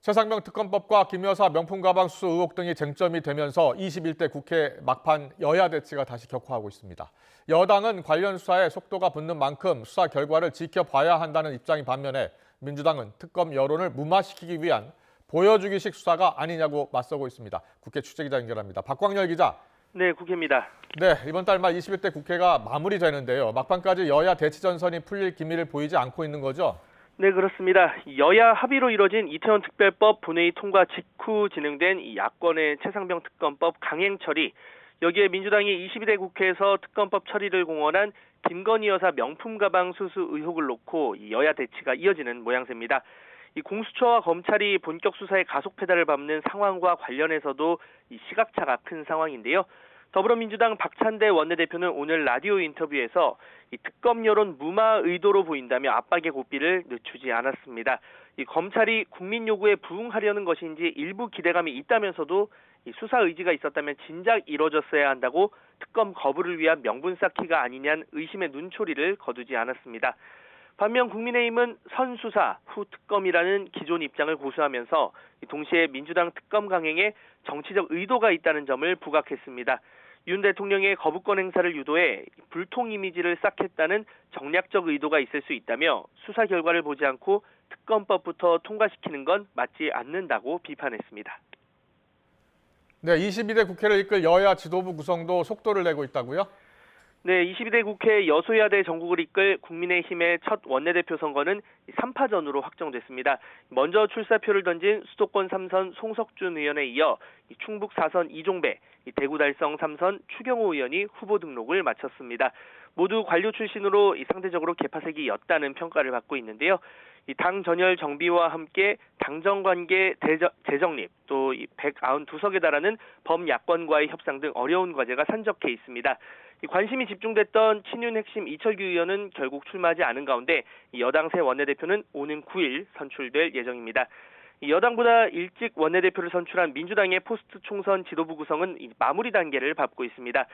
최상병 특검법과 김 여사 명품 가방 수수 의혹 등이 쟁점이 되면서 21대 국회 막판 여야 대치가 다시 격화하고 있습니다. 여당은 관련 수사에 속도가 붙는 만큼 수사 결과를 지켜봐야 한다는 입장인 반면에 민주당은 특검 여론을 무마시키기 위한 보여주기식 수사가 아니냐고 맞서고 있습니다. 국회 취재기자 연결합니다. 박광열 기자. 네, 국회입니다. 네, 이번 달 말 21대 국회가 마무리되는데요. 막판까지 여야 대치 전선이 풀릴 기미를 보이지 않고 있는 거죠? 네, 그렇습니다. 여야 합의로 이뤄진 이태원 특별법 본회의 통과 직후 진행된 이 야권의 최상병 특검법 강행 처리, 여기에 민주당이 22대 국회에서 특검법 처리를 공언한 김건희 여사 명품 가방 수수 의혹을 놓고 여야 대치가 이어지는 모양새입니다. 이 공수처와 검찰이 본격 수사에 가속 페달을 밟는 상황과 관련해서도 이 시각차가 큰 상황인데요. 더불어민주당 박찬대 원내대표는 오늘 라디오 인터뷰에서 이 특검 여론 무마 의도로 보인다며 압박의 고삐를 늦추지 않았습니다. 이 검찰이 국민 요구에 부응하려는 것인지 일부 기대감이 있다면서도 이 수사 의지가 있었다면 진작 이뤄졌어야 한다고 특검 거부를 위한 명분 쌓기가 아니냐는 의심의 눈초리를 거두지 않았습니다. 반면 국민의힘은 선수사 후 특검이라는 기존 입장을 고수하면서 동시에 민주당 특검 강행에 정치적 의도가 있다는 점을 부각했습니다. 윤 대통령의 거부권 행사를 유도해 불통 이미지를 쌓겠다는 정략적 의도가 있을 수 있다며 수사 결과를 보지 않고 특검법부터 통과시키는 건 맞지 않는다고 비판했습니다. 네, 22대 국회를 이끌 여야 지도부 구성도 속도를 내고 있다고요? 네, 22대 국회 여소야대 전국을 이끌 국민의힘의 첫 원내대표 선거는 3파전으로 확정됐습니다. 먼저 출사표를 던진 수도권 3선 송석준 의원에 이어 충북 4선 이종배, 대구 달성 3선 추경호 의원이 후보 등록을 마쳤습니다. 모두 관료 출신으로 상대적으로 개파색이 옅다는 평가를 받고 있는데요. 당 전열 정비와 함께 당정관계 재정립, 또 192석에 달하는 범야권과의 협상 등 어려운 과제가 산적해 있습니다. 관심이 집중됐던 친윤 핵심 이철규 의원은 결국 출마하지 않은 가운데 여당 새 원내대표는 오는 9일 선출될 예정입니다. 여당보다 일찍 원내대표를 선출한 민주당의 포스트 총선 지도부 구성은 마무리 단계를 밟고 있습니다.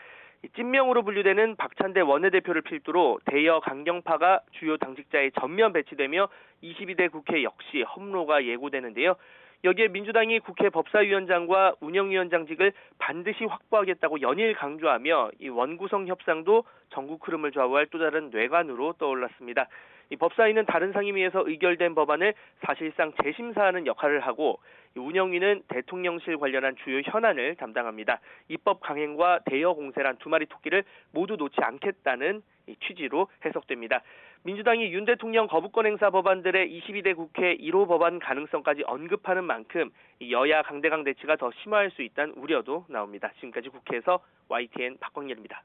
찐명으로 분류되는 박찬대 원내대표를 필두로 대여 강경파가 주요 당직자에 전면 배치되며 22대 국회 역시 험로가 예고되는데요. 여기에 민주당이 국회 법사위원장과 운영위원장직을 반드시 확보하겠다고 연일 강조하며 이 원구성 협상도 전국 흐름을 좌우할 또 다른 뇌관으로 떠올랐습니다. 이 법사위는 다른 상임위에서 의결된 법안을 사실상 재심사하는 역할을 하고 운영위는 대통령실 관련한 주요 현안을 담당합니다. 입법 강행과 대여 공세란 두 마리 토끼를 모두 놓지 않겠다는 취지로 해석됩니다. 민주당이 윤 대통령 거부권 행사 법안들의 22대 국회 1호 법안 가능성까지 언급하는 만큼 여야 강대강 대치가 더 심화할 수 있다는 우려도 나옵니다. 지금까지 국회에서 YTN 박광열입니다.